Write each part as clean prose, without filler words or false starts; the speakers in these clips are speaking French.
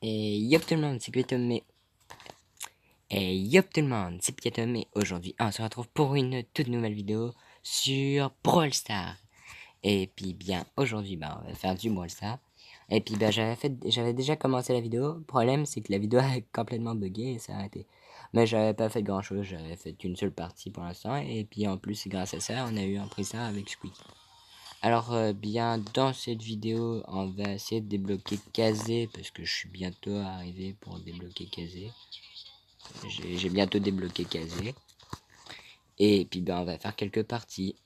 Et yop tout le monde, c'est Pietomé. Et yop tout le monde, c'est Pietomé. Aujourd'hui, on se retrouve pour une toute nouvelle vidéo sur Brawl Stars. Et puis bien, aujourd'hui, on va faire du Brawl Stars. Et puis j'avais déjà commencé la vidéo. Le problème, c'est que la vidéo a complètement bugué et s'est arrêtée. Mais j'avais pas fait grand chose, j'avais fait une seule partie pour l'instant. Et puis en plus, grâce à ça, on a eu un prix Star avec Squeak. Alors bien dans cette vidéo on va essayer de débloquer Kazé parce que je suis bientôt arrivé pour débloquer Kazé. J'ai bientôt débloqué Kazé. Et puis on va faire quelques parties.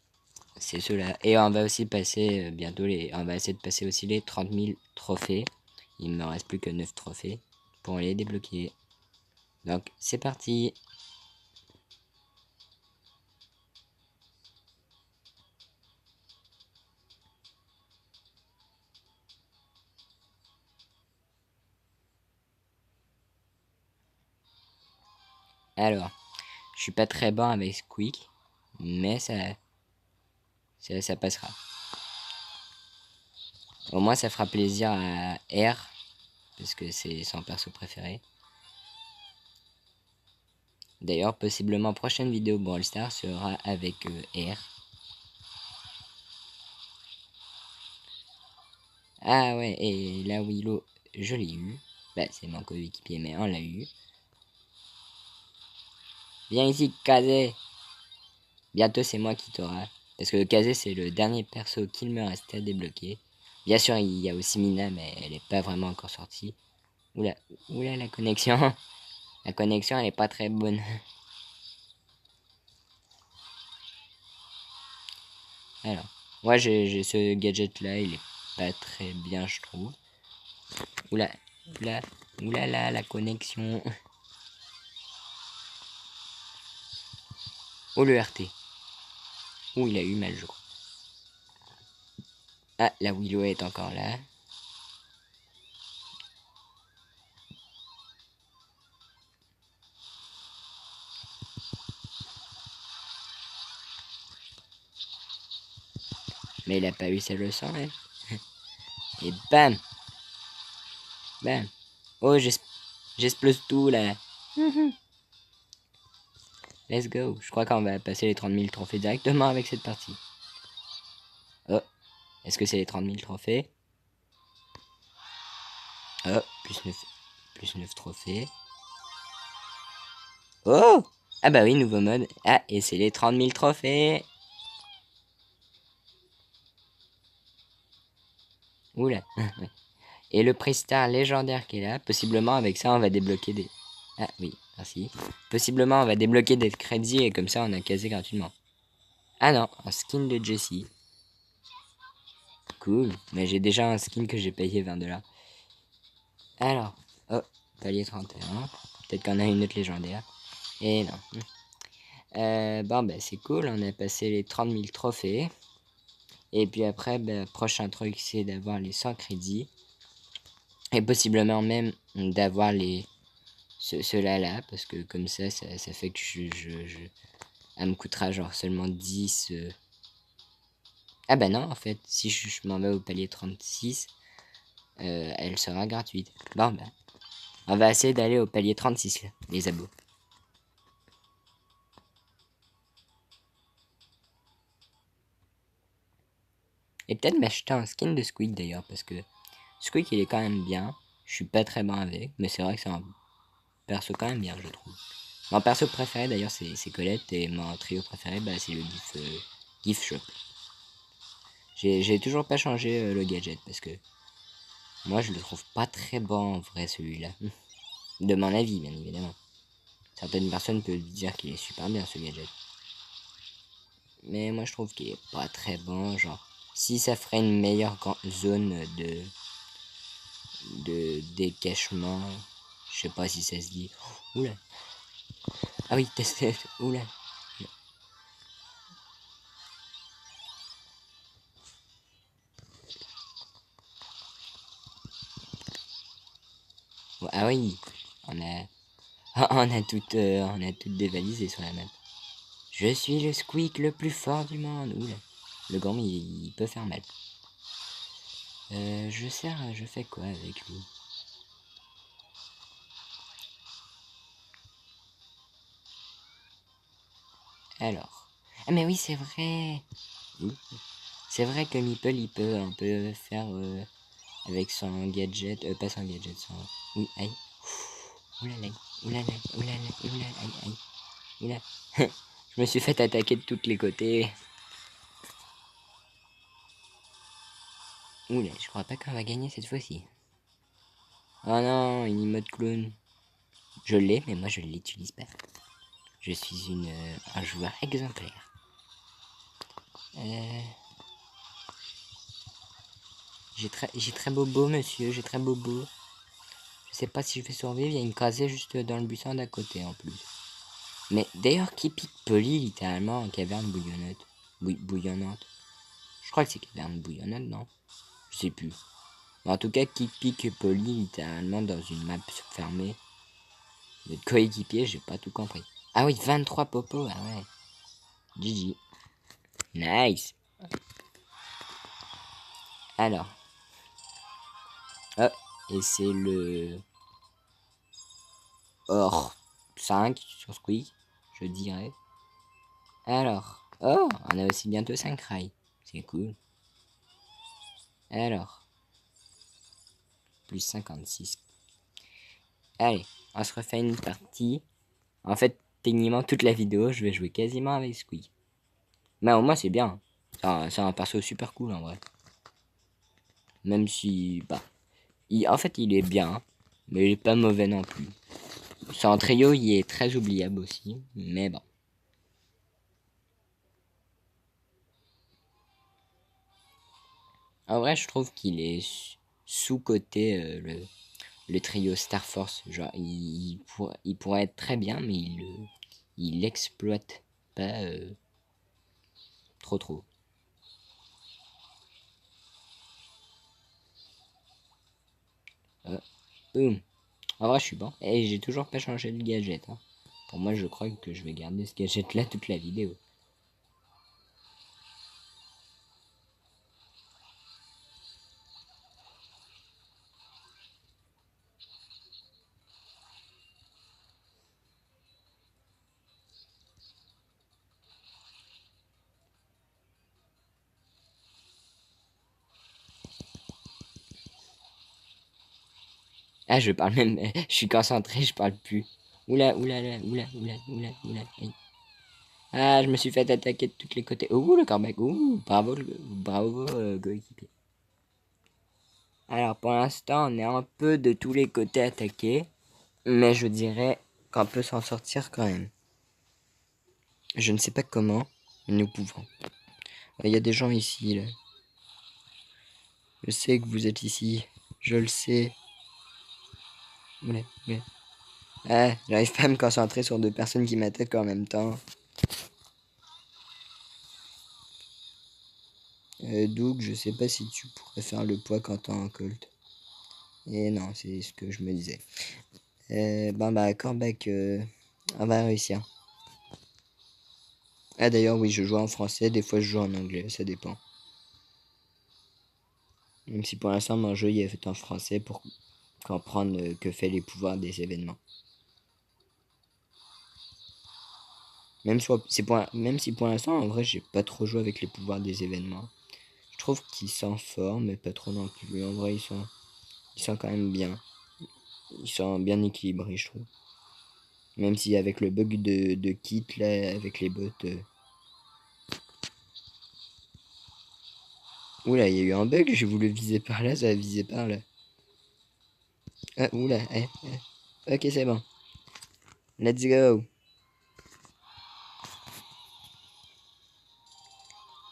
C'est cela. Et on va aussi passer bientôt on va essayer de passer aussi les 30 000 trophées. Il me reste plus que 9 trophées pour les débloquer. Donc c'est parti. Alors, je suis pas très bon avec Squeak, mais ça passera. Au moins ça fera plaisir à R, parce que c'est son perso préféré. D'ailleurs, possiblement prochaine vidéo Brawl Stars sera avec R. Ah ouais, et la Willow, je l'ai eu. Bah, c'est mon coéquipier, mais on l'a eu. Viens ici, Kazé. Bientôt, c'est moi qui t'aura. Parce que Kazé, c'est le dernier perso qu'il me restait à débloquer. Bien sûr, il y a aussi Mina, mais elle n'est pas vraiment encore sortie. Oula, oula, la connexion. La connexion, elle est pas très bonne. Alors, moi, j'ai ce gadget-là, il est pas très bien, je trouve. Oula, oula, oulala, la connexion. Oh, le RT. Oh, il a eu mal, je crois. Ah, la Willow est encore là. Mais il a pas eu sa leçon, hein. Et bam, bam. Oh, j'explose tout, là. Let's go. Je crois qu'on va passer les 30 000 trophées directement avec cette partie. Oh, est-ce que c'est les 30 000 trophées? Oh, plus 9 trophées. Oh! Ah bah oui, nouveau mode. Ah, et c'est les 30 000 trophées. Oula. Et le prix star légendaire qui est là. Possiblement avec ça on va débloquer des... Ah oui, merci. Possiblement on va débloquer des crédits et comme ça on a casé gratuitement. Ah non, un skin de Jessie. Cool. Mais j'ai déjà un skin que j'ai payé 20 $. Alors, oh, palier 31. Peut-être qu'on a une autre légendaire. Et non. Bon, bah c'est cool, on a passé les 30 000 trophées. Et puis après, prochain truc, c'est d'avoir les 100 crédits. Et possiblement même d'avoir ceux-là là, parce que comme ça fait que elle me coûtera genre seulement 10. Ah bah non, en fait, si je m'en vais au palier 36, elle sera gratuite. Bon, bah, on va essayer d'aller au palier 36 là, les abos. Et peut-être m'acheter un skin de Squeak d'ailleurs, parce que Squeak il est quand même bien. Je suis pas très bon avec, mais c'est vrai que c'est un perso quand même bien, je trouve. Mon perso préféré d'ailleurs c'est Colette, et mon trio préféré c'est le GIF Shop. J'ai toujours pas changé le gadget, parce que moi je le trouve pas très bon en vrai celui-là. De mon avis, bien évidemment. Certaines personnes peuvent dire qu'il est super bien ce gadget. Mais moi je trouve qu'il est pas très bon, genre. Si ça ferait une meilleure zone de décachement, je sais pas si ça se dit. Oula. Ah oui, oula. Ah oui, on a, on a toutes dévalisé sur la map. Je suis le Squeak le plus fort du monde. Oula. Le gourmet, il peut faire mal. Je fais quoi avec lui? Alors. Ah mais oui, c'est vrai. Oui. C'est vrai que Meeple, il peut un peu faire avec son gadget. Pas son gadget, son... Oui, aïe. Oulala, oulala, oulala, oulala, aïe, aïe. Oula. Je me suis fait attaquer de tous les côtés. Oula, je crois pas qu'on va gagner cette fois-ci. Oh non, une emote clown. Je l'ai, mais moi je ne l'utilise pas. Je suis un joueur exemplaire. J'ai très bobo, monsieur, j'ai très bobo. Je sais pas si je vais survivre, il y a une casée juste dans le buisson d'à côté en plus. Mais d'ailleurs, qui pique Polly littéralement en caverne bouillonnante? Bouillonnante. Je crois que c'est caverne bouillonnante, non? Je sais plus. Mais en tout cas, qui pique Polly littéralement dans une map fermée. Notre coéquipier, j'ai pas tout compris. Ah oui, 23 popos, ah ouais. GG. Nice. Alors. Hop. Et c'est le... Or 5 sur Squeak, je dirais. Alors. Oh, on a aussi bientôt 5 rails. C'est cool. Alors. Plus 56. Allez, on se refait une partie. En fait, techniquement, toute la vidéo, je vais jouer quasiment avec Squeak. Mais au moins, c'est bien. C'est un perso super cool en vrai. Même si, bah, en fait, il est bien, mais il est pas mauvais non plus. Son trio, il est très oubliable aussi, mais bon. En vrai, je trouve qu'il est sous-coté le trio Star Force. Genre, il pourrait être très bien, mais il l'exploite pas trop trop. Boum. En vrai, je suis bon. Et j'ai toujours pas changé de gadget. Hein. Pour moi, je crois que je vais garder ce gadget là toute la vidéo. Ah, je parle même. Je suis concentré, je parle plus. Oula, oula, oula, oula, oula, oula, oula. Aïe. Ah, je me suis fait attaquer de tous les côtés. Ouh, le comeback. Ouh, bravo, bravo, coéquipier. Alors, pour l'instant, on est un peu de tous les côtés attaqués. Mais je dirais qu'on peut s'en sortir quand même. Je ne sais pas comment, mais nous pouvons. Il y a des gens ici, là. Je sais que vous êtes ici. Je le sais. Oula, oula. Ah, j'arrive pas à me concentrer sur deux personnes qui m'attaquent en même temps. Doug, je sais pas si tu pourrais faire le poids quand t'es en colt. Et non, c'est ce que je me disais. Bon bah, Corbac, on va réussir. Ah d'ailleurs, oui, je joue en français, des fois je joue en anglais, ça dépend. Même si pour l'instant mon jeu il est fait en français pour comprendre que fait les pouvoirs des événements. Même si pour l'instant, en vrai, j'ai pas trop joué avec les pouvoirs des événements. Je trouve qu'ils sont forts, mais pas trop non plus. En vrai, ils sont quand même bien. Ils sont bien équilibrés, je trouve. Même si avec le bug de kit, là, avec les bots... Oula, il y a eu un bug, j'ai voulu viser par là, ça a visé par là. Ah, oula, Ok, c'est bon. Let's go.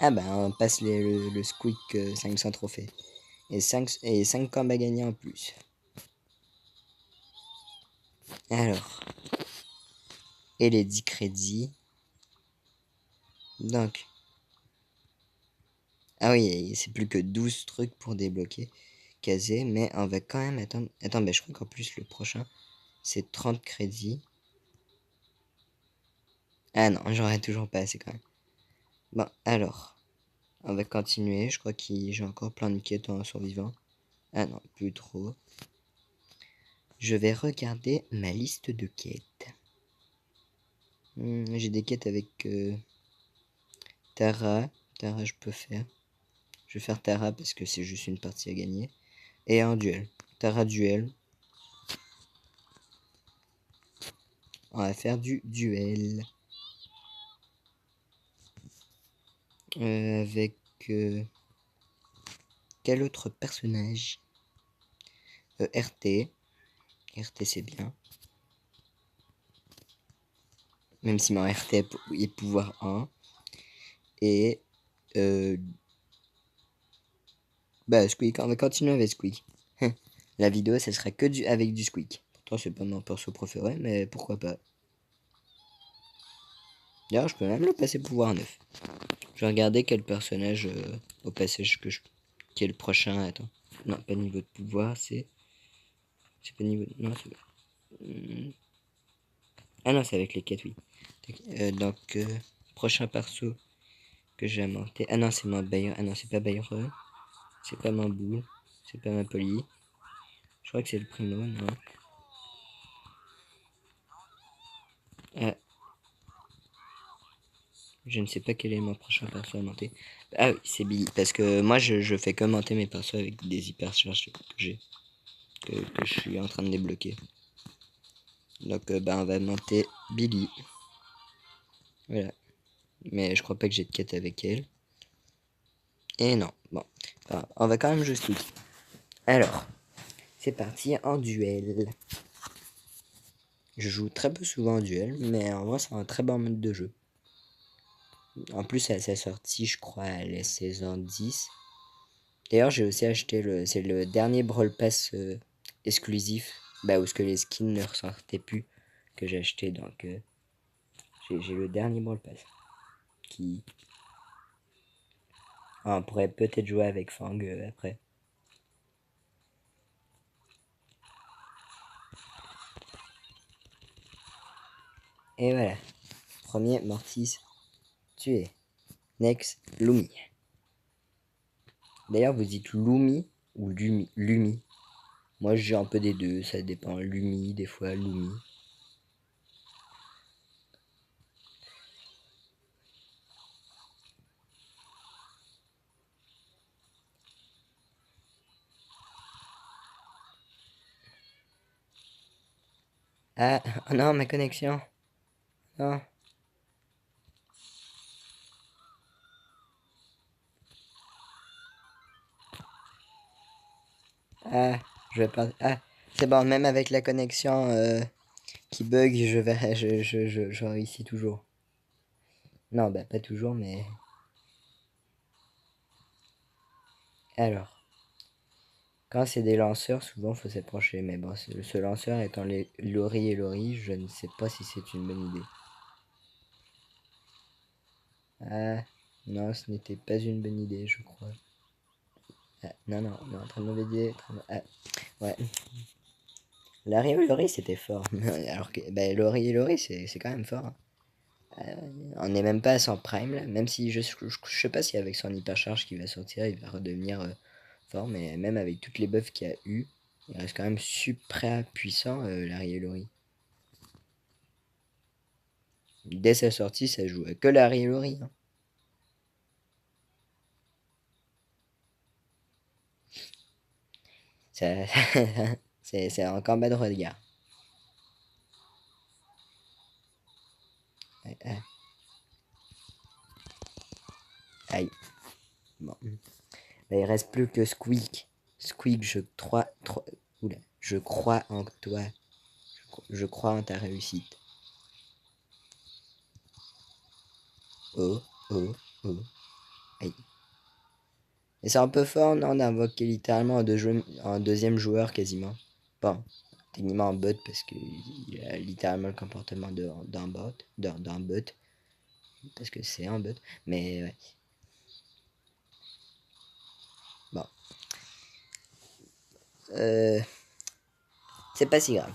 Ah bah, on passe le Squeak 500 trophées. Et 5 combats gagnés en plus. Alors, et les 10 crédits. Donc, ah oui, c'est plus que 12 trucs pour débloquer. Casé, mais on va quand même attendre. Attends, mais je crois qu'en plus, le prochain, c'est 30 crédits. Ah non, j'aurais toujours pas assez quand même. Bon, alors, on va continuer. Je crois que j'ai encore plein de quêtes en survivant. Ah non, plus trop. Je vais regarder ma liste de quêtes. J'ai des quêtes avec Tara. Tara, je peux faire. Je vais faire Tara parce que c'est juste une partie à gagner. Et un duel. Tara duel. On va faire du duel. Avec quel autre personnage? RT. RT c'est bien. Même si mon RT est pouvoir 1. Et bah Squeak, on va continuer avec Squeak. La vidéo ça sera que avec du Squeak. Pourtant c'est pas mon perso préféré, mais pourquoi pas. D'ailleurs je peux même le passer pouvoir 9. Je vais regarder quel personnage au passage qui est le prochain. Attends. Non, pas niveau de pouvoir, c'est pas niveau. Non, c'est. Ah non, c'est avec les quêtes, oui. Donc, prochain perso que j'ai monté. Ah non, c'est mon Byron. Ah non, c'est pas Byron. C'est pas ma boule. C'est pas ma Polly. Je crois que c'est le primo, non. Ah, je ne sais pas quel est mon prochain perso à monter. Ah oui, c'est Billy. Parce que moi, je fais que monter mes persos avec des hypercharges que j'ai. Que je suis en train de débloquer. Donc, bah, on va monter Billy. Voilà. Mais je crois pas que j'ai de quête avec elle. Et non. Bon. Enfin, on va quand même juste tout. Alors, c'est parti en duel. Je joue très peu souvent en duel, mais en vrai, c'est un très bon mode de jeu. En plus, à sa sortie, je crois, à la saison 10. D'ailleurs, j'ai aussi acheté c'est le dernier Brawl Pass exclusif, bah, où ce que les skins ne ressortaient plus, que j'ai acheté. Donc, j'ai le dernier Brawl Pass. Qui. Ah, on pourrait peut-être jouer avec Fang après. Et voilà. Premier Mortis tué. Next, Lumi. D'ailleurs, vous dites Lumi ou Lumi. Moi, j'ai un peu des deux, ça dépend. Lumi, des fois Lumi. Ah, oh non, ma connexion. Non. Ah, je vais pas. Ah, c'est bon, même avec la connexion qui bug, je réussis toujours. Non, bah pas toujours, mais. Alors, quand c'est des lanceurs, souvent faut s'approcher. Mais bon, ce lanceur étant les Lori et Lori, je ne sais pas si c'est une bonne idée. Ah, non, ce n'était pas une bonne idée, je crois. Ah, non, non, non, très mauvaise idée. Ah, ouais. Larry et Lori, c'était fort. Alors que, bah, Lori et Lori, c'est quand même fort. Hein. On n'est même pas à son prime, là. Même si je sais pas si avec son hypercharge qui va sortir, il va redevenir fort. Mais même avec toutes les buffs qu'il y a eu, il reste quand même super puissant, Larry et Lori. Dès sa sortie, ça jouait que Larry et Lori. Hein. Ça, c'est un combat de regard. Aïe. Bon. Là, il reste plus que Squeak. Squeak, oula, je crois en toi. Je crois en ta réussite. Oh, oh, oh. Aïe. Et c'est un peu fort, non, d'invoquer littéralement un deuxième joueur quasiment. Bon, techniquement un bot parce qu'il a littéralement le comportement d'un bot. D'un bot. Parce que c'est un bot. Mais ouais. Bon. C'est pas si grave.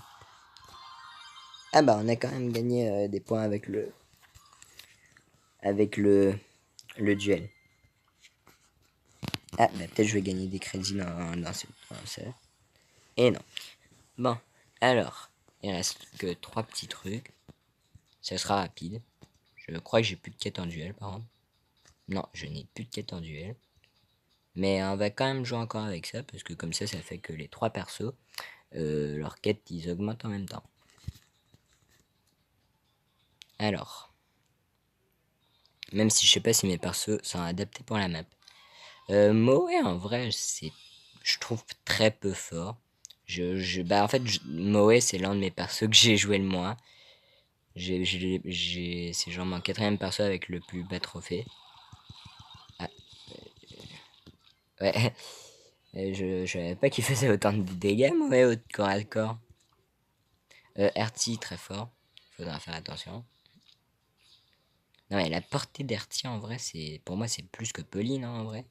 Ah bah on a quand même gagné des points avec le duel. Ah bah peut-être je vais gagner des crédits dans ça. Et non. Bon, alors, il reste que 3 petits trucs. Ça sera rapide. Je crois que j'ai plus de quête en duel par contre. Non, je n'ai plus de quête en duel. Mais on va quand même jouer encore avec ça, parce que comme ça fait que les 3 persos, leurs quêtes, ils augmentent en même temps. Alors, même si je sais pas si mes persos sont adaptés pour la map. Moe, en vrai, je trouve très peu fort. Bah en fait, Moe, c'est l'un de mes persos que j'ai joué le moins. C'est genre mon quatrième perso avec le plus bas trophée. Ah, ouais. Je savais pas qu'il faisait autant de dégâts, Moe, au corps à corps. RT, très fort. Faudra faire attention. Non, mais la portée d'RT, en vrai, pour moi, c'est plus que Pauline, hein, en vrai.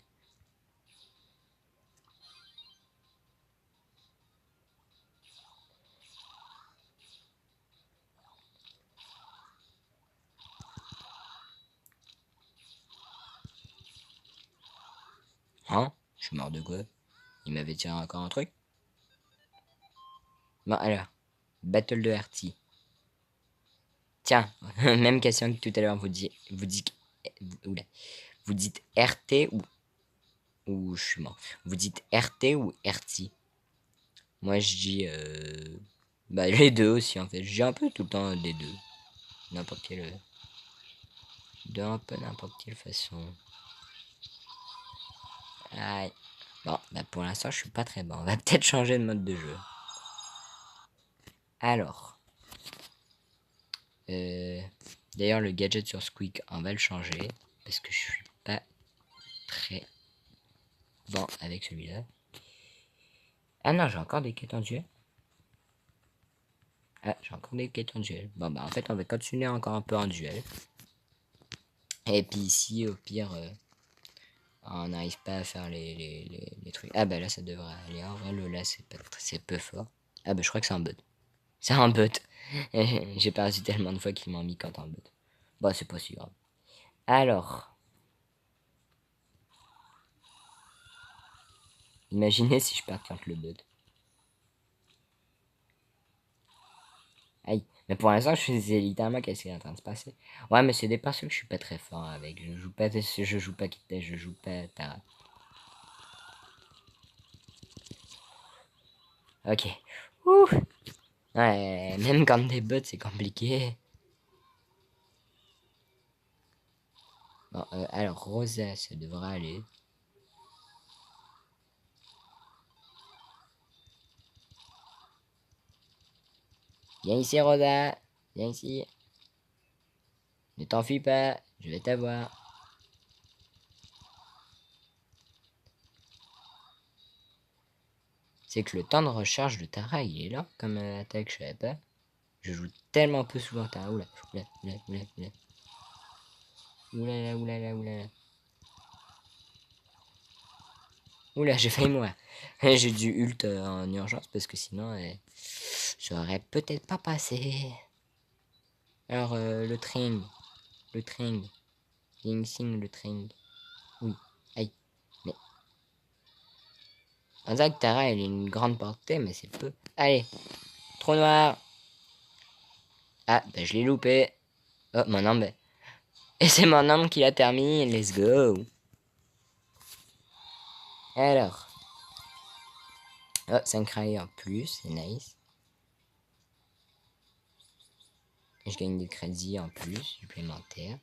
Hein? Je suis mort de quoi? Il m'avait tiré encore un truc? Bon, alors. Battle de RT. Tiens, même question que tout à l'heure, oula. Vous dites RT ou je suis mort. Vous dites RT ou RT? Moi, je dis, bah, les deux aussi, en fait. Je dis un peu tout le temps des deux. N'importe quelle, de un peu n'importe quelle façon. Aïe. Bon, bah, pour l'instant, je suis pas très bon. On va peut-être changer de mode de jeu. Alors. Euh, D'ailleurs, le gadget sur Squeak, on va le changer. Parce que je suis pas très bon avec celui-là. Ah non, j'ai encore des quêtes en duel. Ah, j'ai encore des quêtes en duel. Bon, bah, en fait, on va continuer encore un peu en duel. Et puis ici, au pire, on n'arrive pas à faire les trucs. Ah, bah là, ça devrait aller. En vrai, le là, c'est peu fort. Ah, bah, je crois que c'est un bot. C'est un bot. J'ai perdu tellement de fois qu'il m'a mis quand un bot. Bon, c'est pas si grave. Alors, imaginez si je perds contre le bot. Aïe. Mais pour l'instant, c'est littéralement qu'est-ce qui est en train de se passer. Ouais, mais c'est des persos que je suis pas très fort avec. Je joue pas Kita, je joue pas Tara. Ok. Ouh. Ouais, même quand des bots, c'est compliqué. Bon, alors, Rosa, ça devrait aller. Viens ici, Rosa. Viens ici. Ne t'enfuis pas. Je vais t'avoir. C'est que le temps de recharge de Tara, il est là comme attaque, je savais pas. Je joue tellement peu souvent Tara. Oula, oula, oula, oula, oula. Oulala, oulala, oulala. Oula, j'ai failli mourir. J'ai dû ult en urgence parce que sinon, ça aurait peut-être pas passé. Alors, le train. Le train. Ding sing, le train. Oui. Aïe. Mais. On dirait que Tara, elle a une grande portée, mais c'est peu. Allez. Trou noir. Ah, bah je l'ai loupé. Oh, mon arme. Et c'est mon arme qui l'a terminé. Let's go. Alors. Oh, 5 rails en plus. C'est nice. Je gagne des crédits en plus, supplémentaires.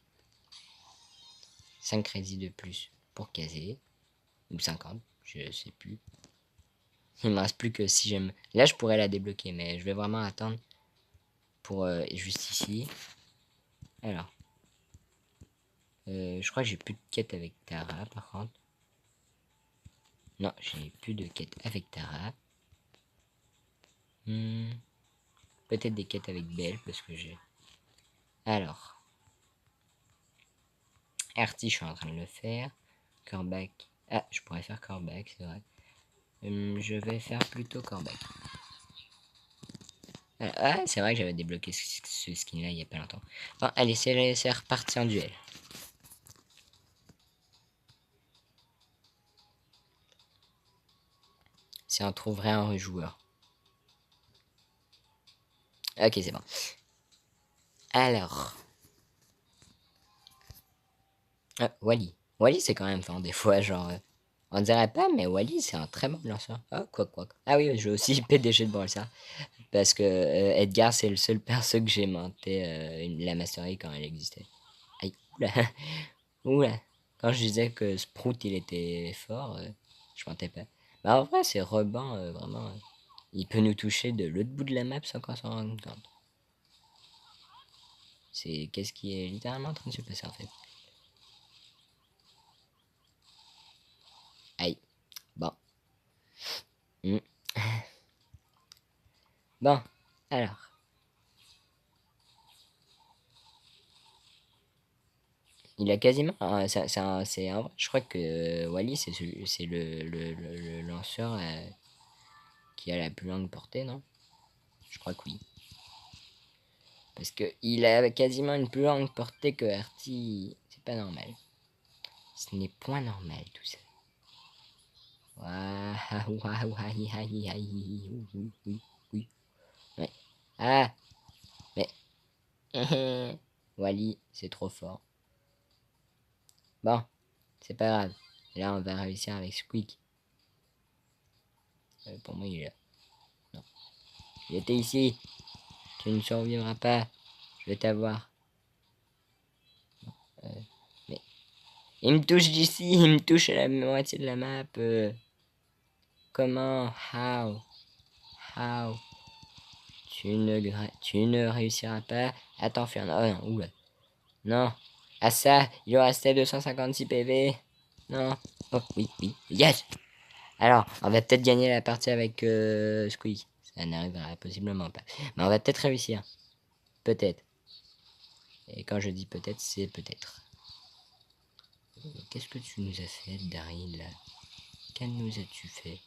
5 crédits de plus pour caser. Ou 50, je sais plus. Il me reste plus que si j'aime. Là, je pourrais la débloquer, mais je vais vraiment attendre pour juste ici. Alors, je crois que j'ai plus de quête avec Tara, par contre. Non, j'ai plus de quête avec Tara. Peut-être des quêtes avec Belle, parce que j'ai... Alors, RT, je suis en train de le faire. Corback. Ah, je pourrais faire Corback, c'est vrai. Je vais faire plutôt Corback. Ah, c'est vrai que j'avais débloqué ce skin-là il y a pas longtemps. Bon, allez, c'est reparti en duel. Si on trouverait un rejoueur. Ok, c'est bon. Alors. Wally. Wally, c'est quand même fort des fois, genre. On dirait pas, mais Wally, c'est un très bon lanceur. Ah, quoi. Ah oui, je vais aussi PDG de Brawl Stars. Parce que Edgar, c'est le seul perso que j'ai monté la mastery quand elle existait. Aïe, oula. Oula. Quand je disais que Sprout, il était fort, je mentais pas. Bah, en vrai, c'est Robin, vraiment. Il peut nous toucher de l'autre bout de la map sans qu'on s'en rende compte. C'est qu'est-ce qui est littéralement en train de se passer en fait. Aïe. Bon. Hmm. Bon. Alors. Il a quasiment. Je crois que Wally, c'est le lanceur qui a la plus longue portée, non? Je crois que oui. Parce que il a quasiment une plus longue portée que Artie. C'est pas normal. Ce n'est point normal tout ça. Waouh, waouh, aïe, aïe, aïe, oui. Ouais. Ah, mais. Wally, c'est trop fort. Bon, c'est pas grave. Là, on va réussir avec Squeak. Pour moi, il est là. Non. Il était ici. Tu ne survivras pas. Je vais t'avoir. Mais. Il me touche d'ici. Il me touche à la moitié de la map. Comment? How? Tu ne réussiras pas à t'enfuir. Oh non, oula. Non. Ah ça, il lui restait 256 PV. Non. Oh oui. Yes. Alors, on va peut-être gagner la partie avec Squeak. Ça n'arrivera possiblement pas. Mais on va peut-être réussir. Peut-être. Et quand je dis peut-être, c'est peut-être. Qu'est-ce que tu nous as fait, Daryl? Que nous as-tu fait?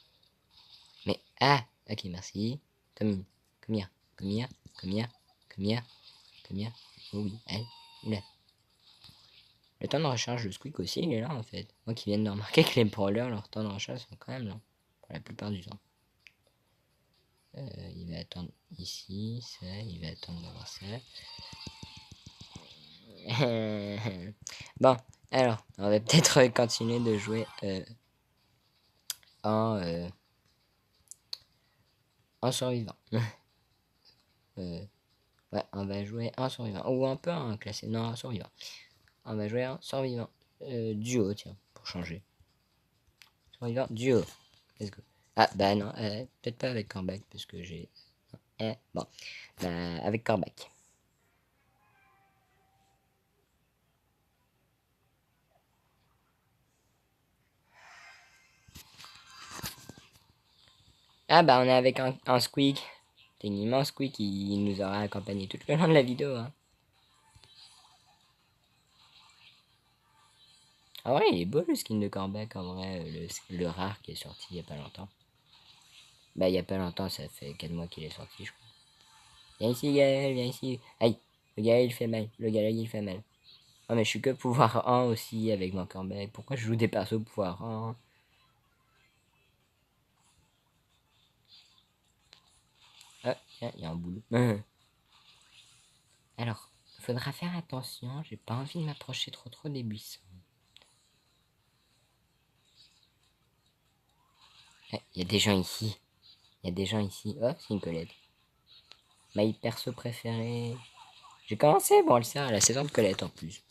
Mais, ah! Ok, merci. Comme here. Oh oui, allez, oula. Le temps de recharge de Squeak aussi, il est là en fait. Moi qui viens de remarquer que les brawlers, leur temps de recharge sont quand même longs. Pour la plupart du temps. Il va attendre ici, ça, il va attendre d'avoir ça. Bon, alors, on va peut-être continuer de jouer en, euh, en survivant. Ouais, on va jouer en survivant. Ou un peu en classé. Non, en survivant. On va jouer en survivant. Duo, tiens, pour changer. Survivant, duo. Let's go. Ah, bah non, peut-être pas avec Corbac, parce que j'ai... bon, bah, avec Corbac. Ah, bah, on est avec un Squeak. Techniquement, Squeak, il nous aura accompagné tout le long de la vidéo, hein. Ah ouais, il est beau le skin de Corbac, en vrai, le rare qui est sorti il y a pas longtemps. Bah, il y a pas longtemps, ça fait 4 mois qu'il est sorti, je crois. Viens ici, Gaël, viens ici. Aïe, le Gaël, il fait mal. Le Gaël, il fait mal. Oh, mais je suis que pouvoir 1 aussi avec mon Corbac. Pourquoi je joue des persos pouvoir 1? Ah, tiens, il y a un boulot. Alors, faudra faire attention, j'ai pas envie de m'approcher trop des buissons. Il y a des gens ici. Oh, c'est une Colette. Ma perso préférée. J'ai commencé, bon, le sert à la saison de Colette en plus.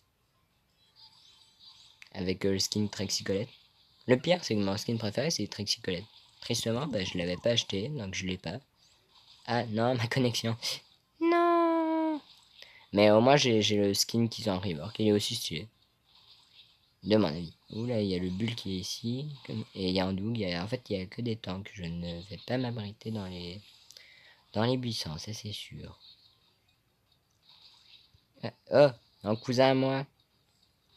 Avec le skin Trixie Colette. Le pire, c'est que mon skin préféré, c'est Trixie Colette. Tristement, bah, je l'avais pas acheté, donc je l'ai pas. Ah non, ma connexion. Non. Mais au moins, j'ai le skin qu'ils ont en rework. Il est aussi stylé. De mon avis. Oula, il y a le bull qui est ici. Et il y a un doug. En fait, il y a que des tanks. Je ne vais pas m'abriter dans les buissons, ça c'est sûr. Oh, un cousin à moi.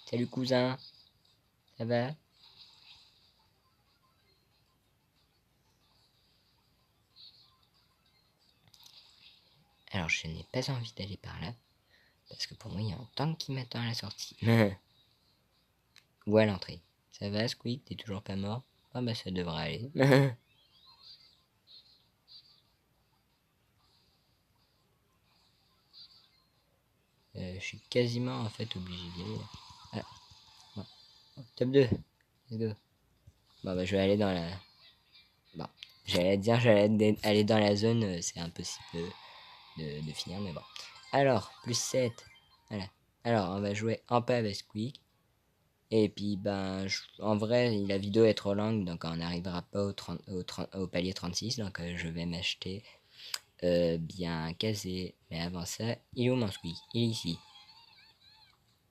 Salut cousin. Ça va? Alors, je n'ai pas envie d'aller par là. Parce que pour moi, il y a un tank qui m'attend à la sortie. Ou à l'entrée. Ça va, Squeak? T'es toujours pas mort? Ah bah ça devrait aller. Je suis quasiment en fait obligé d'y aller. Ah, bon. Top 2. Let's go. Bon bah je vais aller dans la... Bon. J'allais aller dans la zone, c'est impossible de finir, mais bon. Alors, plus 7. Voilà. Alors, on va jouer un peu avec Squeak. Et puis, ben, en vrai, la vidéo est trop longue, donc on n'arrivera pas au palier 36. Donc, je vais m'acheter bien casé. Mais avant ça, il est où mon Squeak? Il est ici.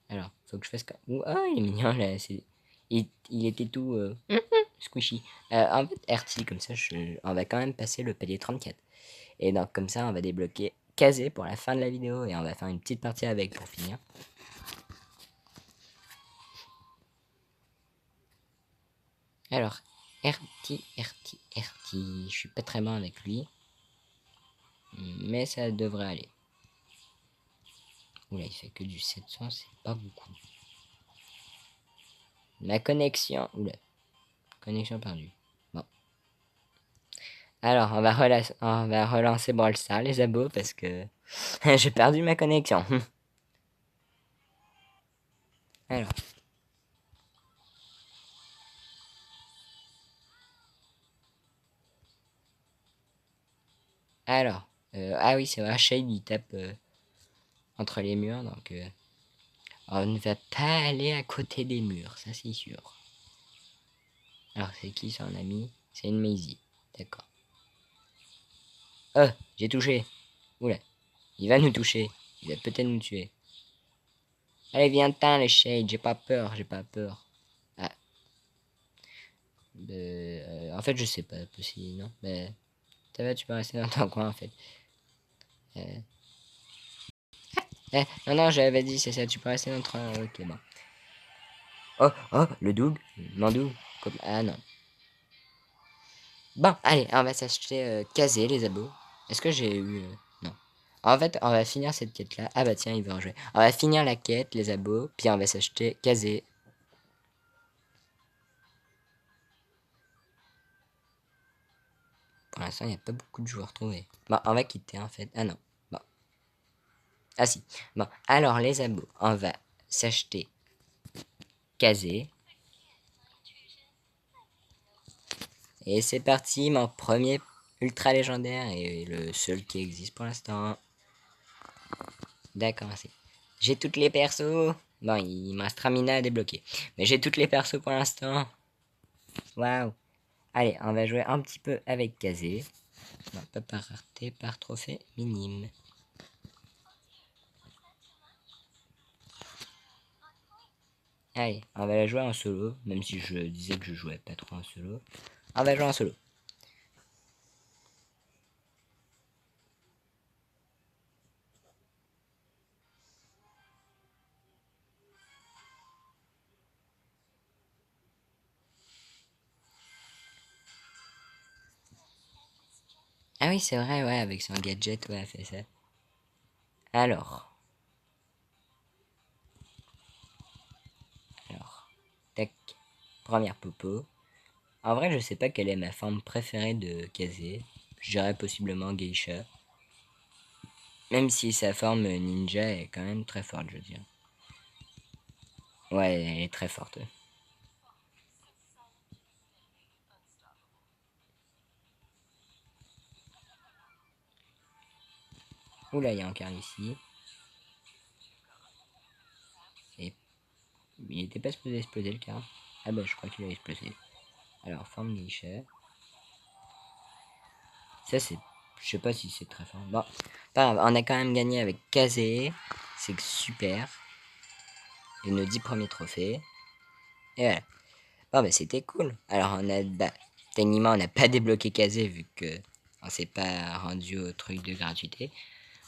Alors, faut que je fasse... Ah, il est mignon, là. Il était tout squishy. En fait, RT, comme ça, on va quand même passer le palier 34. Et donc, comme ça, on va débloquer casé pour la fin de la vidéo. Et on va faire une petite partie avec pour finir. Alors, RT, RT, RT. Je suis pas très bon avec lui. Mais ça devrait aller. Oula, il fait que du 700, c'est pas beaucoup. Ma connexion. Oula. Connexion perdue. Bon. Alors, on va relancer Brawl Stars, les abos, parce que j'ai perdu ma connexion. Alors. Alors. Ah oui, c'est vrai, Shade, il tape entre les murs, donc... on ne va pas aller à côté des murs, ça c'est sûr. Alors, c'est qui son ami? C'est une Maisie. D'accord. Oh, j'ai touché. Oula. Il va nous toucher. Il va peut-être nous tuer. Allez, viens-t'en, les shades. J'ai pas peur, j'ai pas peur. Ah. En fait, je sais pas. Possible, non? Mais ça va, tu peux rester dans ton coin, en fait. Euh... Non, non, j'avais dit, c'est ça. Tu peux rester dans ton coin. Ok, bon. Oh, oh, le double. Mandou. Comme... Ah, non. Bon, allez, on va s'acheter casé, les abos. Est-ce que j'ai eu... Non. En fait, on va finir cette quête-là. Ah bah tiens, il veut en jouer. On va finir la quête, les abos, puis on va s'acheter casé. Pour l'instant, il n'y a pas beaucoup de joueurs trouvés. Bon, on va quitter en fait. Ah non. Bon. Ah si. Bon, alors les abos, on va s'acheter casé. Et c'est parti, mon premier ultra légendaire et le seul qui existe pour l'instant. D'accord, c'est. J'ai toutes les persos. Bon, il me reste Ramina à débloquer. Mais j'ai toutes les persos pour l'instant. Waouh. Allez, on va jouer un petit peu avec Kazé. Non, pas par rareté, par trophée minime. Allez, on va la jouer en solo. Même si je disais que je jouais pas trop en solo. On va jouer en solo. Ah oui, c'est vrai, ouais, avec son gadget, ouais, elle fait ça. Alors. Tac. Première popo. En vrai, je sais pas quelle est ma forme préférée de Kazé. Je dirais possiblement Geisha. Même si sa forme ninja est quand même très forte, je veux dire. Ouais, elle est très forte. Oula, il y a un quart ici. Et il était pas supposé exploser le quart. Ah bah, je crois qu'il a explosé. Alors, forme Geisha. Ça, c'est... Je sais pas si c'est très fort. Bon, pas grave, on a quand même gagné avec Kazé. C'est super. Et nos 10 premiers trophées. Et voilà. Bon, bah, c'était cool. Alors, techniquement, on n'a pas débloqué Kazé vu que on s'est pas rendu au truc de gratuité.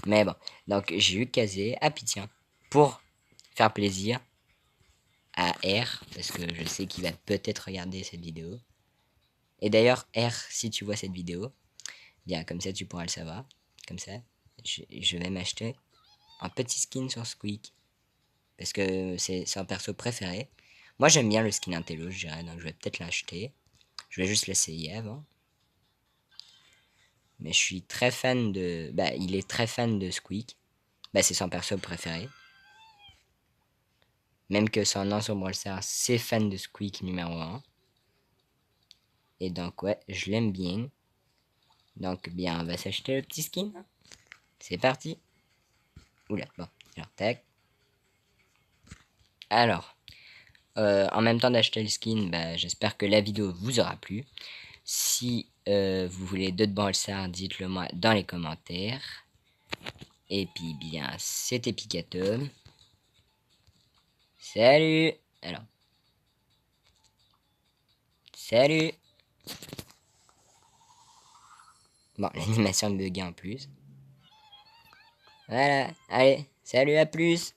Mais bon, donc j'ai eu Kazé. Ah, puis tiens, pour faire plaisir à R, parce que je sais qu'il va peut-être regarder cette vidéo. Et d'ailleurs, R, si tu vois cette vidéo, bien, comme ça, tu pourras le savoir. Comme ça, je vais m'acheter un petit skin sur Squeak. Parce que c'est un perso préféré. Moi, j'aime bien le skin Intello, je dirais, donc je vais peut-être l'acheter. Je vais juste l'essayer avant. Mais je suis très fan de... Bah, il est très fan de Squeak. Bah, c'est son perso préféré. Même que son nom sur Brawl Stars, c'est fan de Squeak numéro 1. Et donc, ouais, je l'aime bien. Donc, bien, on va s'acheter le petit skin. C'est parti. Oula, bon, alors, tac. Alors, en même temps d'acheter le skin, bah, j'espère que la vidéo vous aura plu. Si vous voulez d'autres Brawl Stars, dites-le moi dans les commentaires. Et puis, bien, c'était Picatom. Salut! Alors, salut! Bon, l'animation de bugger en plus. Voilà, allez, salut, à plus!